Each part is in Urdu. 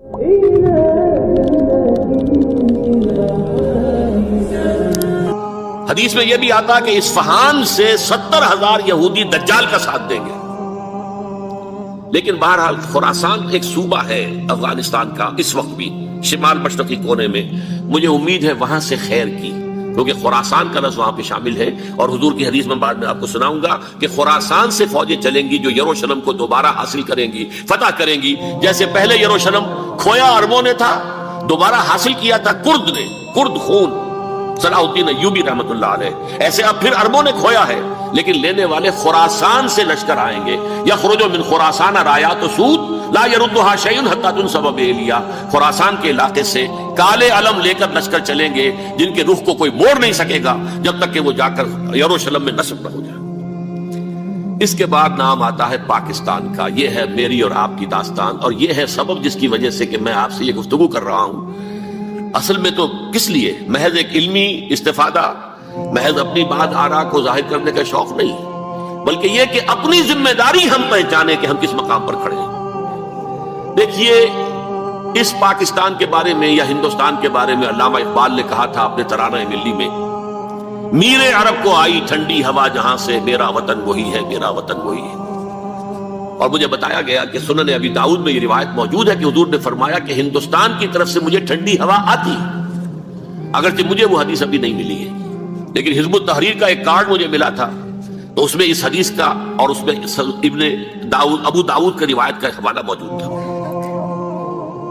حدیث میں یہ بھی آتا کہ اصفہان سے 70,000 یہودی دجال کا ساتھ دیں گے. لیکن بہرحال خراسان ایک صوبہ ہے افغانستان کا اس وقت بھی شمال مشرقی کونے میں. مجھے امید ہے وہاں سے خیر کی، کیونکہ خراسان کا لفظ وہاں پہ شامل ہے. اور حضور کی حدیث میں بعد میں آپ کو سناؤں گا کہ خراسان سے فوجیں چلیں گی جو یروشلم کو دوبارہ حاصل کریں گی، فتح کریں گی. جیسے پہلے یروشلم کھویا عربوں نے تھا، دوبارہ حاصل کیا تھا کرد نے، کرد خون صلاح الدین ایوبی رحمت اللہ علیہ، ایسے اب پھر عربوں نے کھویا ہے. لیکن لینے والے خراسان سے لشکر آئیں گے. یخرج من خراسان رایات سود لا یردها شیء حتی تنصب بإیلیا. خراسان کے علاقے سے کالے علم لے کر لشکر چلیں گے جن کے رخ کو کوئی موڑ نہیں سکے گا جب تک کہ وہ جا کر یروشلم میں نصب نہ ہو جائے. اس کے بعد نام آتا ہے پاکستان کا. یہ ہے میری اور آپ کی داستان، اور یہ ہے سبب جس کی وجہ سے کہ میں آپ سے یہ گفتگو کر رہا ہوں. اصل میں تو کس لیے؟ محض ایک علمی استفادہ، محض اپنی بات آراء کو ظاہر کرنے کا شوق نہیں، بلکہ یہ کہ اپنی ذمہ داری ہم پہچانیں کہ ہم کس مقام پر کھڑے ہیں. دیکھیے اس پاکستان کے بارے میں یا ہندوستان کے بارے میں علامہ اقبال نے کہا تھا اپنے ترانہ ملی میں، میرے عرب کو آئی ٹھنڈی ہوا جہاں سے، میرا وطن وہی ہے، میرا وطن وہی ہے. اور مجھے بتایا گیا کہ سنن ابی داؤد میں یہ روایت موجود ہے کہ حضور نے فرمایا کہ ہندوستان کی طرف سے مجھے ٹھنڈی ہوا آتی ہے. اگرچہ مجھے وہ حدیث ابھی نہیں ملی ہے، لیکن حزب التحریر کا ایک کارڈ مجھے ملا تھا، تو اس میں اس حدیث کا اور اس میں ابو داؤد کا روایت کا حوالہ موجود تھا.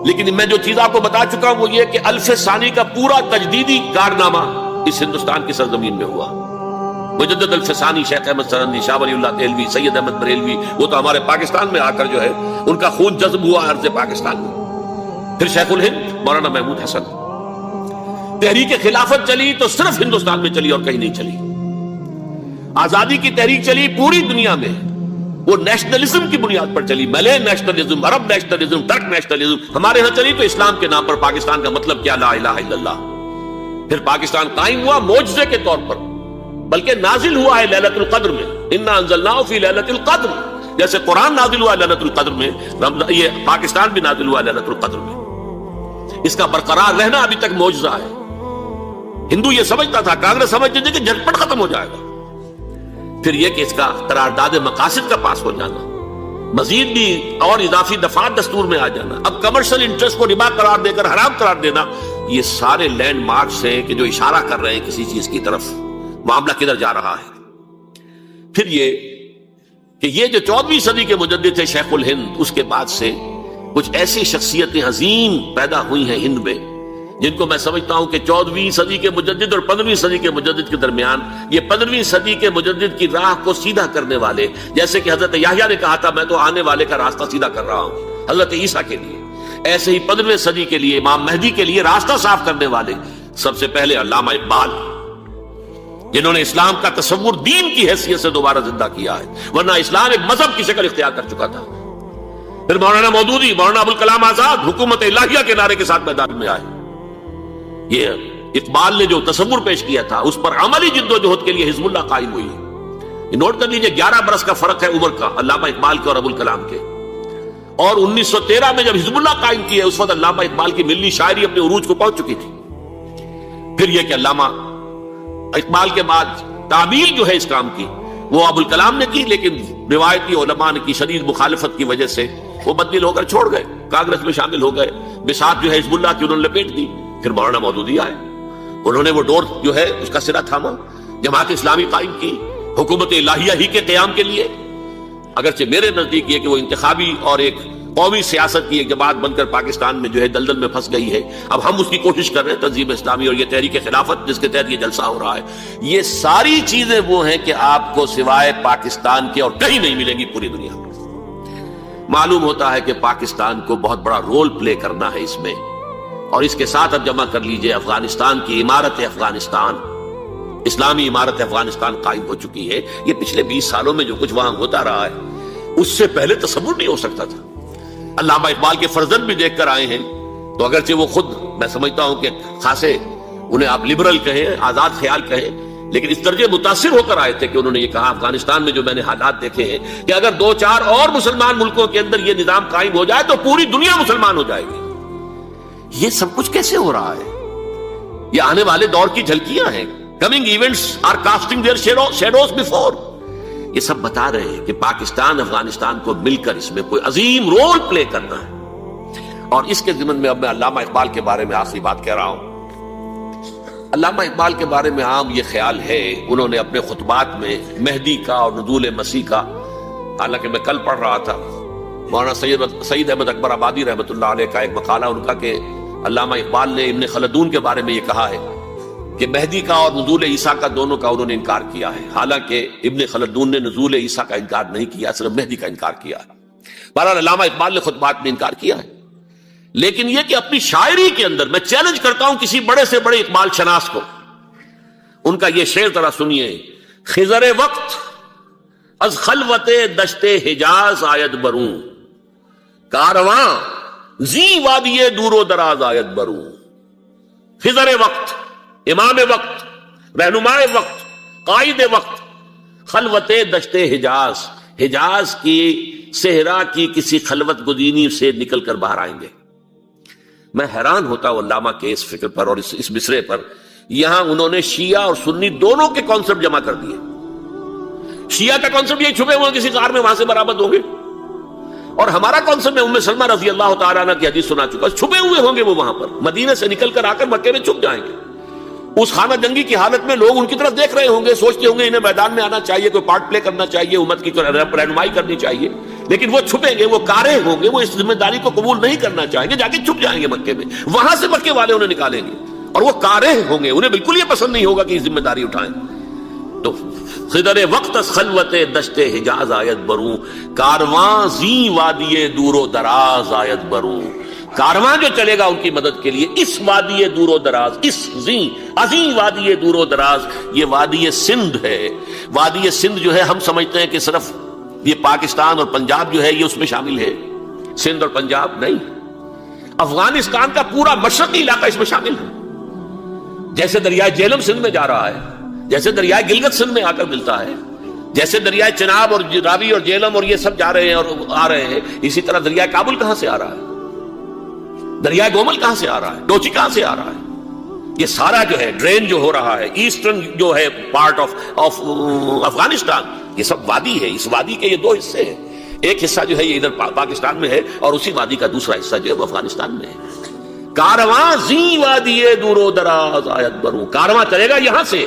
لیکن میں جو چیز آپ کو بتا چکا ہوں وہ یہ کہ الف ثانی کا پورا تجدیدی کارنامہ اس ہندوستان کی سرزمین میں ہوا. مجدد الف ثانی شیخ احمد سرندی، شاہ ولی اللہ دہلوی، سید احمد بریلوی، وہ تو ہمارے پاکستان میں آ کر جو ہے ان کا خون جذب ہوا عرض پاکستان میں. پھر شیخ الہند مولانا محمود حسن. تحریک خلافت چلی تو صرف ہندوستان میں چلی اور کہیں نہیں چلی. آزادی کی تحریک چلی پوری دنیا میں، وہ نیشنلزم کی بنیاد پر چلی، ملے نیشنلزم، عرب نیشنلزم، ترک نیشنلزم. ہمارے ہاں چلی تو اسلام کے نام پر. پاکستان کا مطلب کیا؟ لا الہ الا اللہ. پھر پاکستان قائم ہوا معجزے کے طور پر، بلکہ نازل ہوا ہے لیلۃ القدر میں. انا انزلناہ فی لیلۃ القدر. جیسے قرآن نازل ہوا ہے لیلۃ القدر میں، یہ پاکستان بھی نازل ہوا ہے لیلۃ القدر میں. اس کا برقرار رہنا ابھی تک معجزہ ہے. ہندو یہ سمجھتا تھا، کانگریس سمجھتی تھی کہ جھٹپٹ ختم ہو جائے گا. پھر یہ کہ اس کا قرارداد مقاصد کا پاس ہو جانا، مزید بھی اور اضافی دفعات دستور میں آ جانا، اب کمرشل انٹرسٹ کو ربا قرار دے کر حرام قرار دینا، یہ سارے لینڈ مارکس ہیں کہ جو اشارہ کر رہے ہیں کسی چیز کی طرف. معاملہ کدھر جا رہا ہے؟ پھر یہ کہ یہ جو 14ویں صدی کے مجدد تھے شیخ الہند، اس کے بعد سے کچھ ایسی شخصیتیں عظیم پیدا ہوئی ہیں ہند میں جن کو میں سمجھتا ہوں کہ 14ویں صدی کے مجدد اور 15ویں صدی کے مجدد کے درمیان یہ 15ویں صدی کے مجدد کی راہ کو سیدھا کرنے والے، جیسے کہ حضرت یحییٰ نے کہا تھا میں تو آنے والے کا راستہ سیدھا کر رہا ہوں حضرت عیسیٰ کے لیے، ایسے ہی 15ویں صدی کے لیے امام مہدی کے لیے راستہ صاف کرنے والے سب سے پہلے علامہ اقبال، جنہوں نے اسلام کا تصور دین کی حیثیت سے دوبارہ زندہ کیا ہے، ورنہ اسلام ایک مذہب کی شکل اختیار کر چکا تھا. پھر مولانا مودودی، مولانا ابوالکلام آزاد حکومت الہیہ کے نعرے کے ساتھ میدان میں آئے. یہ اقبال نے جو تصور پیش کیا تھا اس پر عملی جدوجہد کے لیے حزب اللہ قائم ہوئی. نوٹ کر لیجئے 11 برس کا فرق ہے عمر کا علامہ اقبال کے اور ابوالکلام کے. اور 1913 میں جب حزب اللہ قائم کی ہے اس وقت علامہ اقبال کی ملی شاعری اپنے عروج کو پہنچ چکی تھی. پھر یہ کہ علامہ اقبال کے بعد تعمیل جو ہے اس کام کی وہ ابوالکلام نے کی، لیکن روایتی علماء نے کی شدید مخالفت کی وجہ سے وہ بدل ہو کر چھوڑ گئے، کانگریس میں شامل ہو گئے، بساط جو ہے حزب اللہ کی انہوں نے لپیٹ دی. پھر مولانا مودودی آئے، انہوں نے وہ ڈور جو ہے اس کا سرا تھاما، جماعت اسلامی قائم کی حکومت الہیہ ہی کے قیام کے لیے. اگرچہ میرے نزدیک یہ کہ وہ انتخابی اور ایک قومی سیاست کی ایک جماعت بن کر پاکستان میں جو ہے دلدل میں پھنس گئی ہے. اب ہم اس کی کوشش کر رہے ہیں، تنظیم اسلامی اور یہ تحریک خلافت جس کے تحت یہ جلسہ ہو رہا ہے، یہ ساری چیزیں وہ ہیں کہ آپ کو سوائے پاکستان کے اور کہیں نہیں ملیں گی پوری دنیا میں. معلوم ہوتا ہے کہ پاکستان کو بہت بڑا رول پلے کرنا ہے اس میں. اور اس کے ساتھ اب جمع کر لیجئے افغانستان کی عمارت افغانستان، اسلامی عمارت افغانستان قائم ہو چکی ہے. یہ پچھلے 20 سالوں میں جو کچھ وہاں ہوتا رہا ہے اس سے پہلے تصور نہیں ہو سکتا تھا. علامہ اقبال کے فرزند بھی دیکھ کر آئے ہیں، تو اگرچہ وہ خود میں سمجھتا ہوں کہ خاصے انہیں آپ لبرل کہیں، آزاد خیال کہیں، لیکن اس درجے متاثر ہو کر آئے تھے کہ انہوں نے یہ کہا افغانستان میں جو میں نے حالات دیکھے ہیں کہ اگر 2-4 اور مسلمان ملکوں کے اندر یہ نظام قائم ہو جائے تو پوری دنیا مسلمان ہو جائے گی. یہ سب کچھ کیسے ہو رہا ہے؟ یہ آنے والے دور کی جھلکیاں ہیں. Coming events are casting their shadows before. یہ سب بتا رہے ہیں کہ پاکستان افغانستان کو مل کر اس میں کوئی عظیم رول پلے کرنا ہے. اور اس کے ضمن میں اب میں علامہ اقبال کے بارے میں آخری بات کہہ رہا ہوں. علامہ اقبال کے بارے میں عام یہ خیال ہے، انہوں نے اپنے خطبات میں مہدی کا اور نزول مسیح کا، حالانکہ میں کل پڑھ رہا تھا مولانا سعید احمد اکبر آبادی رحمۃ اللہ علیہ کا ایک مقالہ ان کا، کہ علامہ اقبال نے ابن خلدون کے بارے میں یہ کہا ہے کہ مہدی کا اور نزول عیسیٰ کا دونوں کا انہوں نے انکار کیا ہے. حالانکہ ابن خلدون نے نزول عیسیٰ کا انکار نہیں کیا، صرف مہدی کا انکار کیا ہے. بہرحال علامہ اقبال نے خطبات میں انکار کیا ہے. لیکن یہ کہ اپنی شاعری کے اندر میں چیلنج کرتا ہوں کسی بڑے سے بڑے اقبال شناس کو، ان کا یہ شعر ذرا سنیے. خضر وقت از خلوت دشت حجاز آید بروں، کارواں زی وادی دور و دراز آید بروں. خضر وقت، امام وقت، رہنمائے وقت، قائد وقت، خلوت دشت حجاز، حجاز کی صحرا کی کسی خلوت گزینی سے نکل کر باہر آئیں گے. میں حیران ہوتا ہوں علامہ کے اس فکر پر اور اس مصرے پر. یہاں انہوں نے شیعہ اور سنی دونوں کے کانسیپٹ جمع کر دیے. شیعہ کا کانسیپٹ یہ چھپے ہوئے کسی غار میں وہاں سے برآمد ہوں گے، اور ہمارا کانسیپٹ میں ام سلمہ رضی اللہ تعالیٰ عنہ کی حدیث سنا چکا، چھپے ہوئے ہوں گے وہ وہاں پر، مدینہ سے نکل کر آ کر مکے میں چھپ جائیں گے. اس خانہ جنگی کی حالت میں لوگ ان کی طرف دیکھ رہے ہوں گے، سوچتے ہوں گے انہیں میدان میں آنا چاہیے، کوئی پارٹ پلے کرنا چاہیے، امت کی رہنمائی کرنی چاہیے. لیکن وہ چھپیں گے، وہ کارے ہوں گے، وہ اس ذمہ داری کو قبول نہیں کرنا چاہیں گے، جا کے چھپ جائیں گے مکے میں. وہاں سے مکے والے انہیں نکالیں گے، اور وہ کارے ہوں گے، انہیں بالکل یہ پسند نہیں ہوگا کہ یہ ذمہ داری اٹھائیں. تو خضر وقت از خلوت دشت حجاز آیت بروں، کارواں زی وادی دور و دراز آیت بروں. کارواں جو چلے گا ان کی مدد کے لیے اس وادی دور و دراز، اس عظیم وادی دور و دراز، یہ وادی سندھ ہے. وادی سندھ جو ہے ہم سمجھتے ہیں کہ صرف یہ پاکستان اور پنجاب جو ہے یہ اس میں شامل ہے. سندھ اور پنجاب نہیں، افغانستان کا پورا مشرقی علاقہ اس میں شامل ہے. جیسے دریائے جہلم سندھ میں جا رہا ہے، جیسے دریائے گلگت سندھ میں آ کر ملتا ہے، جیسے دریائے چناب اور راوی اور جہلم اور یہ سب جا رہے ہیں اور آ رہے ہیں، اسی طرح دریائے کابل کہاں سے آ رہا ہے، دریائے گومل کہاں سے آ رہا ہے، ڈوچی کہاں سے آ رہا ہے. یہ سارا جو ہے ڈرین جو ہو رہا ہے ایسٹرن جو ہے پارٹ آف افغانستان، یہ سب وادی ہے. اس وادی کے یہ دو حصے ہیں، ایک حصہ جو ہے یہ ادھر پاکستان میں ہے، اور اسی وادی کا دوسرا حصہ جو ہے وہ افغانستان میں ہے. کارواں زی وادی دور و دراز آیت بروں، کارواں چلے گا یہاں سے.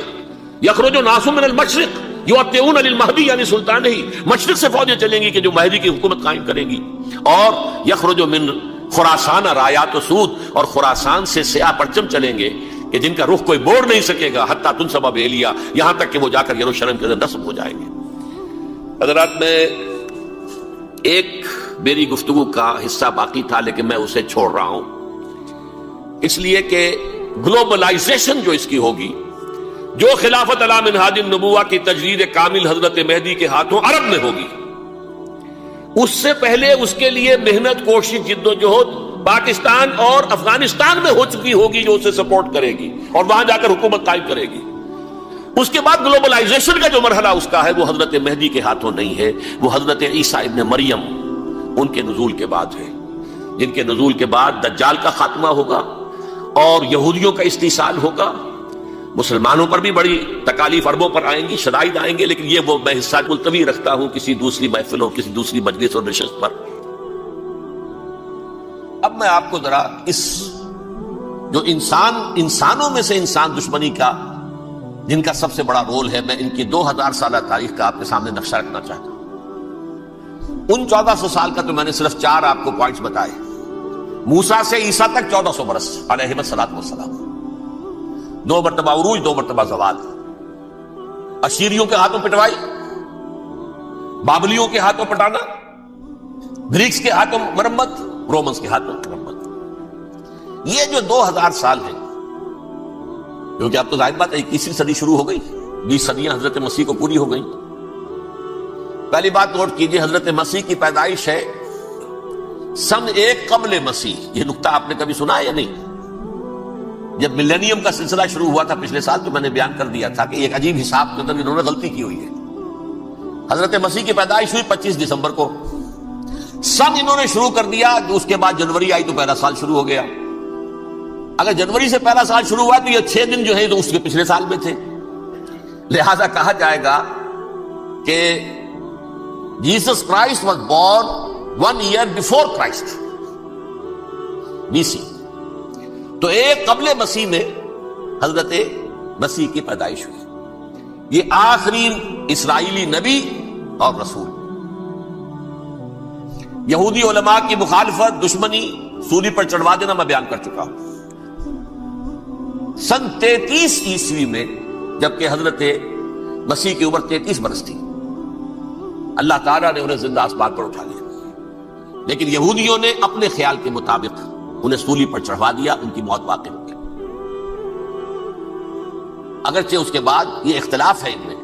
یخرج ناس من المشرق یؤتون للمہدی، یعنی سلطان ہی مشرق سے فوجیں چلیں گی کہ جو مہدی کی حکومت قائم کریں گی. اور یخرج من خراسان رایات و سود، اور خراسان سے سیاہ پرچم چلیں گے کہ جن کا رخ کوئی موڑ نہیں سکے گا، حتیٰ تنصب بیلیا، یہاں تک کہ وہ جا کر یروشلم کے اندر نصب ہو جائیں گے. حضرات، میں ایک میری گفتگو کا حصہ باقی تھا لیکن میں اسے چھوڑ رہا ہوں، اس لیے کہ گلوبلائزیشن جو اس کی ہوگی، جو خلافت علی منہاج النبوہ کی تجدید کامل حضرت مہدی کے ہاتھوں عرب میں ہوگی، اس سے پہلے اس کے لیے محنت، کوشش، جد و جہد پاکستان اور افغانستان میں ہو چکی ہوگی جو اسے سپورٹ کرے گی اور وہاں جا کر حکومت قائم کرے گی. اس کے بعد گلوبلائزیشن کا جو مرحلہ اس کا ہے وہ حضرت مہدی کے ہاتھوں نہیں ہے، وہ حضرت عیسیٰ ابن مریم ان کے نزول کے بعد ہے، جن کے نزول کے بعد دجال کا خاتمہ ہوگا اور یہودیوں کا استحصال ہوگا. مسلمانوں پر بھی بڑی تکالیف عربوں پر آئیں گی، شدائد آئیں گے، لیکن یہ وہ میں حصہ ملتوی رکھتا ہوں کسی دوسری محفل اور کسی دوسری مجلس اور نشست پر. اب میں آپ کو ذرا اس جو انسانوں میں سے انسان دشمنی کا جن کا سب سے بڑا رول ہے، میں ان کی 2000 سالہ تاریخ کا آپ کے سامنے نقشہ رکھنا چاہتا ہوں. ان 1400 سال کا تو میں نے صرف 4 آپ کو پوائنٹس بتائے. موسیٰ سے عیسیٰ تک 1400 برس علیہ الصلوۃ والسلام، 2 مرتبہ عروج، 2 مرتبہ زوال. اشیریوں کے ہاتھوں پٹوائی، بابلیوں کے ہاتھوں پٹانا، گریکس کے ہاتھوں مرمت، رومنس کے ہاتھوں مرمت. یہ جو 2000 سال ہیں، کیونکہ اب تو ظاہر بات ہے 21ویں صدی شروع ہو گئی، 20 صدیاں حضرت مسیح کو پوری ہو گئی. پہلی بات نوٹ کیجئے، حضرت مسیح کی پیدائش ہے سن 1 قبل مسیح. یہ نقطہ آپ نے کبھی سنا ہے یا نہیں؟ جب ملینیم کا سلسلہ شروع ہوا تھا پچھلے سال تو میں نے بیان کر دیا تھا کہ ایک عجیب حساب کے اندر انہوں نے غلطی کی ہوئی ہے. حضرت مسیح کی پیدائش ہوئی 25 دسمبر کو، سن انہوں نے شروع کر دیا، اس کے بعد جنوری آئی تو پہلا سال شروع ہو گیا. اگر جنوری سے پہلا سال شروع ہوا تو یہ 6 دن جو ہے تو اس کے پچھلے سال میں تھے. لہذا کہا جائے گا کہ Jesus Christ was born 1 year before Christ BC. تو ایک قبل مسیح میں حضرت مسیح کی پیدائش ہوئی. یہ آخری اسرائیلی نبی اور رسول. یہودی علماء کی مخالفت، دشمنی، سولی پر چڑھوا دینا میں بیان کر چکا ہوں. سن 33 عیسوی میں جبکہ حضرت مسیح کی عمر 33 برس تھی، اللہ تعالیٰ نے انہیں زندہ آسمان پر اٹھا لیا. لیکن یہودیوں نے اپنے خیال کے مطابق انہیں سولی پر چڑھوا دیا، ان کی موت واقع ہو گئی. اگرچہ اس کے بعد یہ اختلاف ہے ان میں.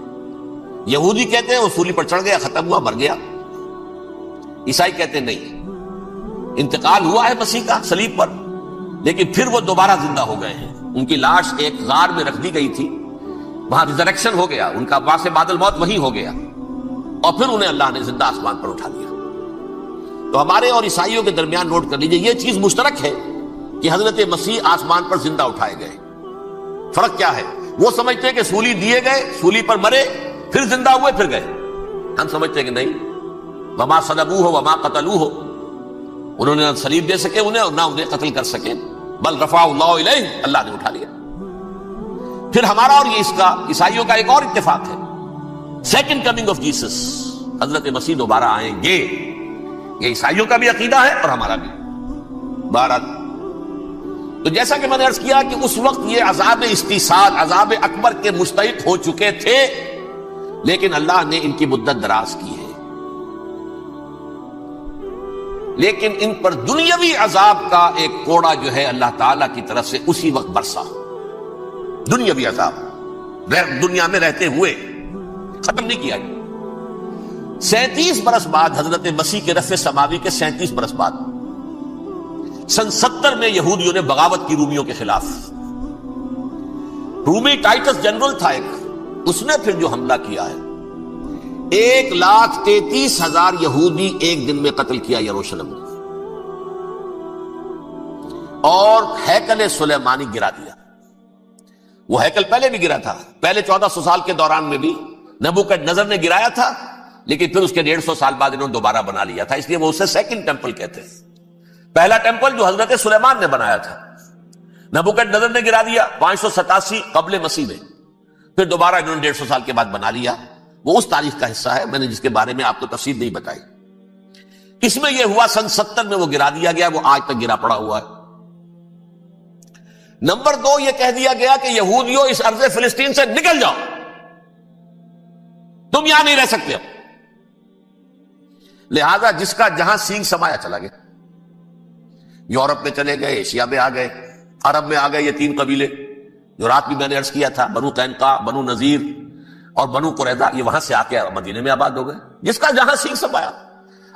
یہودی کہتے ہیں وہ سولی پر چڑھ گیا، ختم ہوا، مر گیا. عیسائی کہتے ہیں نہیں، انتقال ہوا ہے مسیح کا صلیب پر، لیکن پھر وہ دوبارہ زندہ ہو گئے ہیں. ان کی لاش ایک غار میں رکھ دی گئی تھی، وہاں ریزریکشن ہو گیا، ان کا باعث بعد الموت وہی ہو گیا، اور پھر انہیں اللہ نے زندہ آسمان پر اٹھا لیا. تو ہمارے اور عیسائیوں کے درمیان نوٹ کر لیجئے، یہ چیز مشترک ہے کہ حضرت مسیح آسمان پر زندہ اٹھائے گئے. فرق کیا ہے؟ وہ سمجھتے ہیں کہ سولی دیے گئے، سولی پر مرے، پھر زندہ ہوئے، پھر گئے. ہم سمجھتے ہیں کہ نہیں، وما صلبوہ وما قتلوہ، انہوں نے نہ صلیب دے سکے انہیں اور نہ انہیں قتل کر سکے، بل رفعہ اللہ الیہ، اللہ نے اٹھا لیا. پھر ہمارا اور یہ اس کا عیسائیوں کا ایک اور اتفاق ہے، سیکنڈ کمنگ آف جیسس، حضرت مسیح دوبارہ آئیں گے. یہ عیسائیوں کا بھی عقیدہ ہے اور ہمارا بھی. بہرحال تو جیسا کہ میں نے عرض کیا کہ اس وقت یہ عذاب استیصال، عذاب اکبر کے مستحق ہو چکے تھے، لیکن اللہ نے ان کی مدت دراز کی ہے. لیکن ان پر دنیاوی عذاب کا ایک کوڑا جو ہے اللہ تعالیٰ کی طرف سے اسی وقت برسا. دنیاوی عذاب دنیا میں رہتے ہوئے ختم نہیں کیا. 37 برس بعد حضرت مسیح کے رفع سماوی کے 37 برس بعد سن 70 میں یہودیوں نے بغاوت کی رومیوں کے خلاف. رومی ٹائٹس جنرل تھا ایک، اس نے پھر جو حملہ کیا ہے، 1,33,000 یہودی ایک دن میں قتل کیا یروشلم میں، اور ہیکل سلیمانی گرا دیا. وہ ہیکل پہلے بھی گرا تھا، پہلے 1400 سال کے دوران میں بھی نبوکدنضر نے گرایا تھا، لیکن پھر اس کے 150 سال بعد انہوں نے دوبارہ بنا لیا تھا، اس لیے وہ اسے سیکنڈ ٹیمپل کہتے ہیں. پہلا ٹیمپل جو حضرت سلیمان نے بنایا تھا، نبوکدنضر نے گرا دیا 587 قبل مسیح میں، پھر دوبارہ انہوں نے 150 سال کے بعد بنا لیا. وہ اس تاریخ کا حصہ ہے، میں نے جس کے بارے میں آپ کو تفصیل نہیں بتائی. اس میں یہ ہوا سن 70 میں وہ گرا دیا گیا، وہ آج تک گرا پڑا ہوا ہے. نمبر 2، یہ کہہ دیا گیا کہ یہودیوں اس ارض فلسطین سے نکل جاؤ، تم یہاں نہیں رہ سکتے. لہذا جس کا جہاں سینگ سمایا چلا گیا. یورپ میں چلے گئے، ایشیا میں آ گئے، عرب میں آ گئے. یہ 3 قبیلے جو رات بھی میں نے عرض کیا تھا، بنو قینقاع، بنو نذیر اور بنو قریظہ، یہ وہاں سے آ کے مدینے میں آباد ہو گئے. جس کا جہاں سینگ سمایا،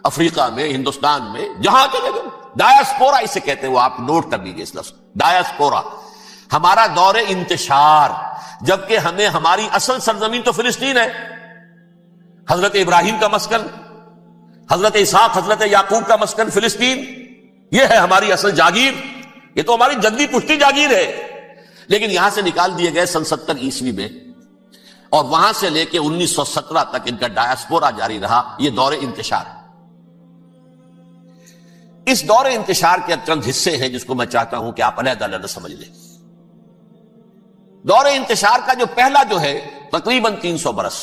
افریقہ میں، ہندوستان میں، جہاں چلے گئے. ڈایاسپورا اسے کہتے ہیں، وہ آپ نوٹ کر لیجیے اس لفظ ڈایاسپورا. ہمارا دور انتشار، جبکہ ہمیں ہماری اصل سرزمین تو فلسطین ہے، حضرت ابراہیم کا مسکن، حضرت اسحاق، حضرت یعقوب کا مسکن فلسطین، یہ ہے ہماری اصل جاگیر، یہ تو ہماری جدی پشتی جاگیر ہے. لیکن یہاں سے نکال دیے گئے سن 70 عیسوی میں، اور وہاں سے لے کے 1917 تک ان کا ڈایاسپورا جاری رہا. یہ دور انتشار. اس دور انتشار کے چند حصے ہیں جس کو میں چاہتا ہوں کہ آپ علیحدہ علیحدہ سمجھ لیں. دور انتشار کا جو پہلا جو ہے تقریباً 300 برس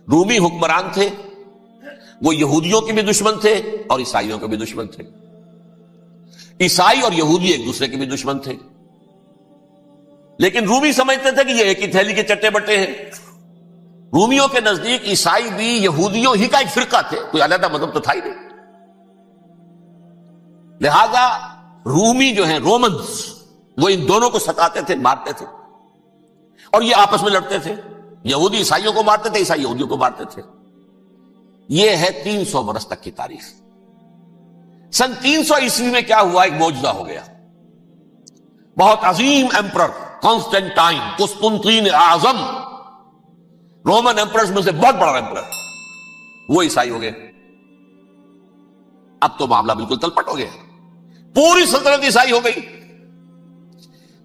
رومی حکمران تھے. وہ یہودیوں کے بھی دشمن تھے اور عیسائیوں کے بھی دشمن تھے. عیسائی اور یہودی ایک دوسرے کے بھی دشمن تھے، لیکن رومی سمجھتے تھے کہ یہ ایک ہی تھیلی کے چٹے بٹے ہیں. رومیوں کے نزدیک عیسائی بھی یہودیوں ہی کا ایک فرقہ تھے، کوئی علیحدہ مذہب تو تھا ہی نہیں. لہذا رومی جو ہیں رومنز، وہ ان دونوں کو ستاتے تھے، مارتے تھے، اور یہ آپس میں لڑتے تھے. یہودی عیسائیوں کو مارتے تھے، عیسائی یہودیوں کو مارتے تھے. یہ ہے 300 برس تک کی تاریخ. سن 300 عیسوی میں کیا ہوا؟ ایک معجزہ ہو گیا. بہت عظیم ایمپرر کانسٹینٹائن، قسطنطین اعظم، رومن ایمپررز میں سے بہت بڑا ایمپرر، وہ عیسائی ہو گئے. اب تو معاملہ بالکل تلپٹ ہو گیا، پوری سلطنت عیسائی ہو گئی.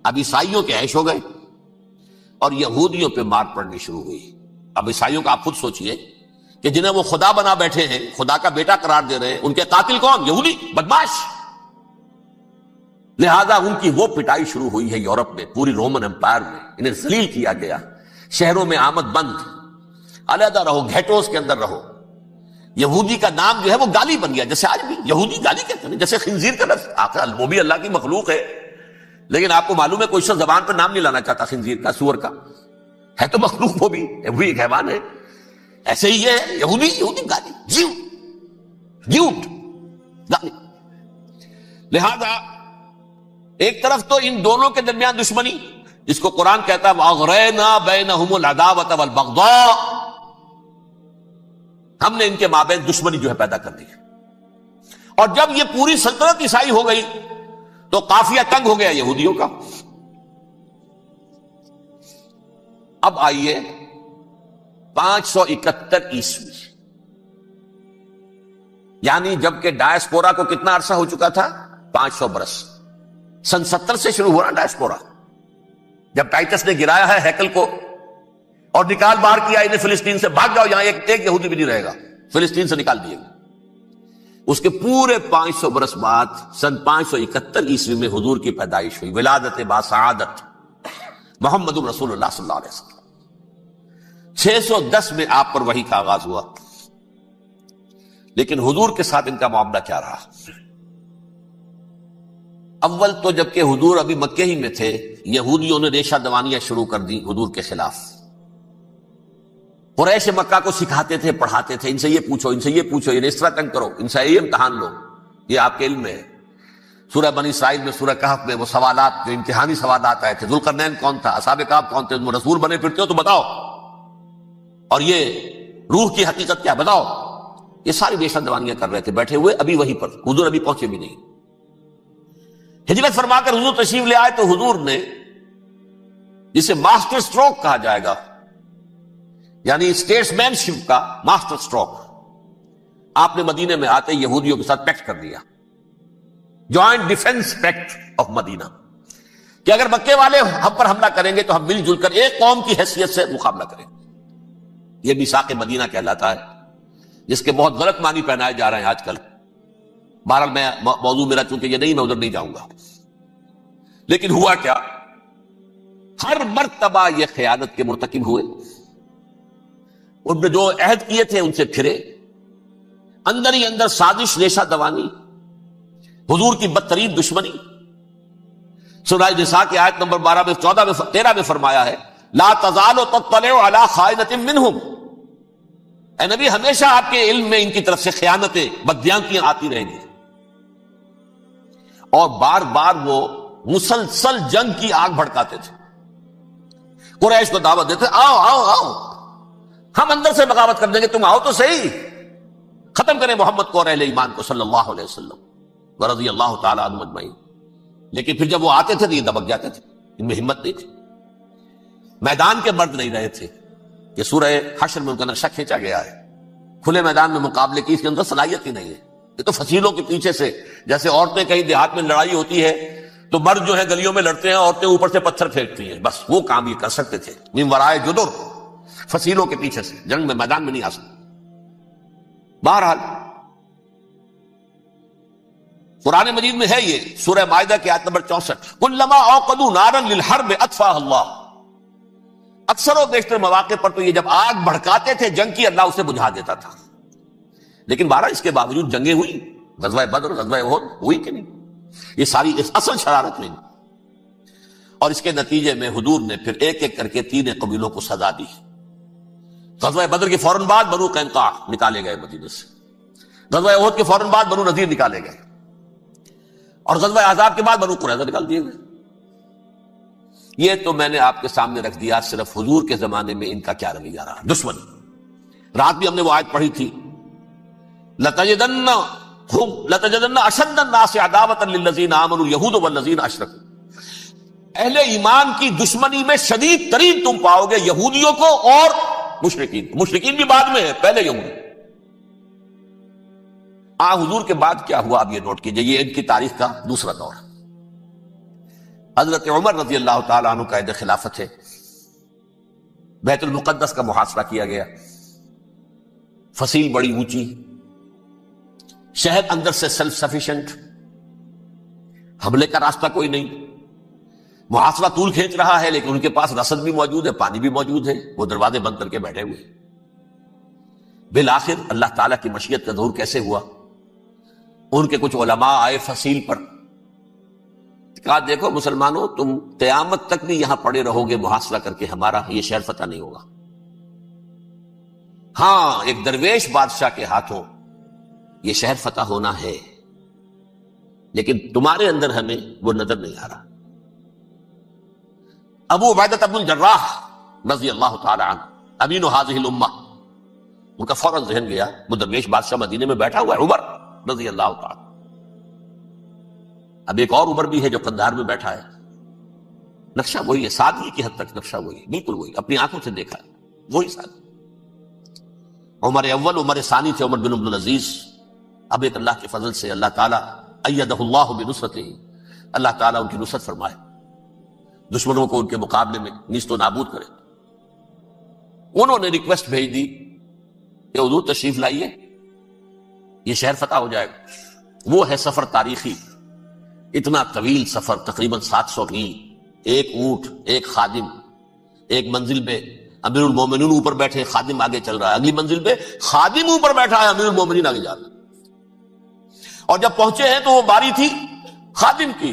اب عیسائیوں کے عیش ہو گئے اور یہودیوں پہ مار پڑنی شروع ہوئی. اب عیسائیوں کا آپ خود سوچئے کہ جنہیں وہ خدا بنا بیٹھے ہیں، خدا کا بیٹا قرار دے رہے ہیں، ان کے قاتل کون؟ یہودی بدماش. لہذا ان کی وہ پٹائی شروع ہوئی ہے یورپ میں، پوری رومن امپائر میں. انہیں ذلیل کیا گیا، شہروں میں آمد بند، علیحدہ رہو، گھیٹوز کے اندر رہو. یہودی کا نام جو ہے وہ گالی بن گیا، جیسے آج بھی یہودی گالی کہتے ہیں، جیسے خنزیر کا لفظ. آخر وہ بھی اللہ کی مخلوق ہے، لیکن آپ کو معلوم ہے کوئی شخص زبان پہ نام نہیں لانا چاہتا خنزیر کا، سور کا. ہے تو مخلوق، وہ بھی ایک حیوان ہے. ایسے ہی ہے یہودی گالی، گالی. لہذا ایک طرف تو ان دونوں کے درمیان دشمنی، جس کو قرآن کہتا ہے وَأَغْرَيْنَا بَيْنَهُمُ الْعَدَاوَةَ وَالْبَغْضَاءَ، ہم نے ان کے مابین دشمنی جو ہے پیدا کر دی. اور جب یہ پوری سلطنت عیسائی ہو گئی تو قافیہ تنگ ہو گیا یہودیوں کا. اب آئیے 571 عیسوی، یعنی جبکہ ڈائسپورا کو کتنا عرصہ ہو چکا تھا؟ 500 برس. سن 70 سے شروع ہوا ڈائسپورا، جب ٹائٹس نے گرایا ہے ہیکل کو اور نکال باہر کیا انہیں فلسطین سے. بھاگ جاؤ، یہاں ایک یہودی بھی نہیں رہے گا، فلسطین سے نکال دیے گا. اس کے پورے 500 برس بعد سن 571 عیسوی میں حضور کی پیدائش ہوئی، ولادت باسعادت محمد رسول اللہ صلی اللہ علیہ وسلم. 610 میں آپ پر وحی کا آغاز ہوا. لیکن حضور کے ساتھ ان کا معاملہ کیا رہا؟ اول تو جبکہ حضور ابھی مکے ہی میں تھے، یہودیوں نے ریشہ دوانیاں شروع کر دی حضور کے خلاف. قریش مکہ کو سکھاتے تھے، پڑھاتے تھے، ان سے یہ پوچھو، ان سے یہ پوچھو، انہیں اس طرح تنگ کرو، ان سے یہ امتحان لو. یہ آپ کے علم میں ہے. سورہ بنی اسرائیل میں، سورہ کہف میں وہ سوالات، جو امتحانی سوالات آئے تھے، ذوالقرنین کون تھا، اصحاب کہف کون تھے، تم رسول بنے پھرتے ہو تو بتاؤ، اور یہ روح کی حقیقت کیا بتاؤ. یہ ساری ریشہ دوانیاں کر رہے تھے بیٹھے ہوئے ابھی وہیں پر. حضور ابھی پہنچے بھی نہیں. ہجرت فرما کر حضور تشریف لے آئے تو حضور نے، جسے ماسٹر سٹروک کہا جائے گا، یعنی اسٹیٹس مین شپ کا ماسٹر سٹروک، آپ نے مدینے میں آتے یہودیوں کے ساتھ پیکٹ کر دیا، جوائنٹ ڈیفنس پیکٹ آف مدینہ، کہ اگر مکے والے ہم پر حملہ کریں گے تو ہم مل جل کر ایک قوم کی حیثیت سے مقابلہ کریں. یہ میثاق مدینہ کہلاتا ہے، جس کے بہت غلط معنی پہنائے جا رہے ہیں آج کل. بہرحال میں موضوع میرا چونکہ یہ نہیں، میں ادھر نہیں جاؤں گا. لیکن ہوا کیا؟ ہر مرتبہ یہ خیانت کے مرتکب ہوئے. ان نے جو عہد کیے تھے ان سے پھرے، اندر ہی اندر سازش، ریشہ دوانی، حضور کی بدترین دشمنی. سورہ نساء کی آیت نمبر 12 میں، 14 میں، 13 میں فرمایا ہے لا تزال تطلع علی خائنۃ منہم. اے نبی، ہمیشہ آپ کے علم میں ان کی طرف سے خیانتیں، بددیانتیاں آتی رہیں گی. اور بار بار وہ مسلسل جنگ کی آگ بھڑکاتے تھے. قریش کو دعوت دیتے، آؤ آؤ آؤ، ہم اندر سے بغاوت کر دیں گے، تم آؤ تو صحیح، ختم کریں محمد کو اور اہل ایمان کو صلی اللہ علیہ وسلم ورضی اللہ تعالی عنہم اجمعین. لیکن پھر جب وہ آتے تھے تو یہ دبک جاتے تھے، ان میں ہمت نہیں تھی. میدان کے مرد نہیں رہے تھے. یہ سورہ حشر میں ان کا نقشہ کھینچا گیا ہے. کھلے میدان میں مقابلے کی اس کے اندر صلاحیت ہی نہیں ہے. یہ تو فصیلوں کے پیچھے سے، جیسے عورتیں کہیں دیہات میں لڑائی ہوتی ہے تو مرد جو ہے گلیوں میں لڑتے ہیں، عورتیں اوپر سے پتھر پھینکتی ہیں، بس وہ کام یہ کر سکتے تھے. من ورائے جدر، فصیلوں کے پیچھے سے، جنگ میں میدان میں نہیں آ سکتے. بہرحال قرآن مجید میں ہے یہ سورہ مائدہ کی آیت نمبر 64، کلما اوقدوا نارا للحرب اطفاها اللہ. اکثر و بیشتر مواقع پر تو یہ جب آگ بھڑکاتے تھے جنگ کی، اللہ اسے بجھا دیتا تھا. لیکن بہرحال اس کے باوجود جنگیں ہوئی، غزوہ بدر، غزوہ احد ہوئی کہ نہیں؟ یہ ساری اس اصل شرارت میں. اور اس کے نتیجے میں حضور نے پھر ایک ایک کر کے 3 قبیلوں کو سزا دی. غزوہ بدر کے فوراً بعد بنو قینقاع نکالے گئے مدینے سے، غزوہ احد کے فوراً بعد بنو نذیر نکالے گئے، اور غزوہ احزاب کے بعد بنو قریظہ نکال دیے گئے. یہ تو میں نے آپ کے سامنے رکھ دیا صرف حضور کے زمانے میں ان کا کیا رویہ رہا. دشمن، رات بھی ہم نے وہ آیت پڑھی تھی، لَتَجِدَنَّ أَشَدَّ النَّاسِ عَدَاوَةً لِلَّذِينَ آمَنُوا الْيَهُودُ وَالَّذِينَ أَشْرَكُوا. اہل ایمان کی دشمنی میں شدید ترین تم پاؤ گے یہودیوں کو اور مشرکین. مشرکین بھی بعد میں ہے، پہلے یہودی. حضور کے بعد کیا ہوا اب یہ نوٹ کیجئے، یہ ان کی تاریخ کا دوسرا دور. حضرت عمر رضی اللہ تعالیٰ عنہ قائد خلافت ہے، بیت المقدس کا محاصرہ کیا گیا، فصیل بڑی اونچی، شہر اندر سے سیلف سفیشنٹ، حملے کا راستہ کوئی نہیں، محاصرہ طول کھینچ رہا ہے، لیکن ان کے پاس رسد بھی موجود ہے، پانی بھی موجود ہے، وہ دروازے بند کر کے بیٹھے ہوئے۔ بالآخر اللہ تعالیٰ کی مشیت کا ظہور کیسے ہوا؟ ان کے کچھ علماء آئے فصیل پر، کہا دیکھو مسلمانوں، تم قیامت تک بھی یہاں پڑے رہو گے محاصرہ کر کے، ہمارا یہ شہر فتح نہیں ہوگا۔ ہاں، ایک درویش بادشاہ کے ہاتھوں یہ شہر فتح ہونا ہے، لیکن تمہارے اندر ہمیں وہ نظر نہیں آ رہا۔ ابو عبیدہ بن الجراح رضی اللہ تعالی عنہ، امین هذه الامہ، ان کا فوراً ذہن گیا وہ درویش بادشاہ مدینے میں بیٹھا ہوا ہے، عمر رضی اللہ تعالی۔ اب ایک اور عمر بھی ہے جو قندھار میں بیٹھا ہے، نقشہ وہی ہے، سادگی کی حد تک نقشہ وہی ہے، بالکل وہی، اپنی آنکھوں سے دیکھا ہے، وہی سادگی۔ عمر اول، عمر ثانی تھے عمر بن عبد العزیز۔ اب ایک اللہ کے فضل سے اللہ تعالیٰ ایدہ اللہ بنصرتہ، اللہ تعالیٰ ان کی نصرت فرمائے، دشمنوں کو ان کے مقابلے میں نیست و نابود کرے۔ انہوں نے ریکویسٹ بھیج دی کہ حضور تشریف لائیے، یہ شہر فتح ہو جائے گا۔ وہ ہے سفر تاریخی، اتنا طویل سفر، تقریباً 700 میل، ایک اونٹ، ایک خادم، ایک منزل پہ امیر المومنین اوپر بیٹھے، خادم آگے چل رہا ہے، اگلی منزل پہ خادم اوپر بیٹھا ہے، امیر المومنین آگے جا رہا ہے۔ اور جب پہنچے ہیں تو وہ باری تھی خادم کی،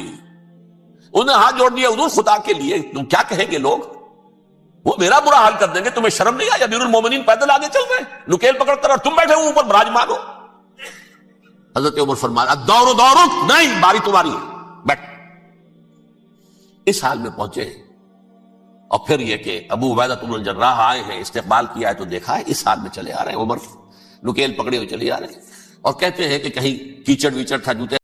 انہوں نے ہاتھ جوڑ دیا، حضور خدا کے لیے تم کیا کہیں گے لوگ، وہ میرا برا حال کر دیں گے، تمہیں شرم نہیں آئی؟ امیر المومنین پیدل آگے چل رہے ہیں نکیل پکڑ کر، اور تم بیٹھے ہو اوپر براجمان ہو۔ حضرت عمر فرمایا الدور دورک، نہیں، باری تمہاری ہے، بیٹھ۔ اس حال میں پہنچے ہیں، اور پھر یہ کہ ابو عبیدہ بن الجراح آئے ہیں، استقبال کیا ہے تو دیکھا ہے اس حال میں چلے آ رہے ہیں، عمر نکیل پکڑے ہوئے چلے آ رہے ہیں، اور کہتے ہیں کہ کہیں کیچڑ ویچڑ تھا، جوتے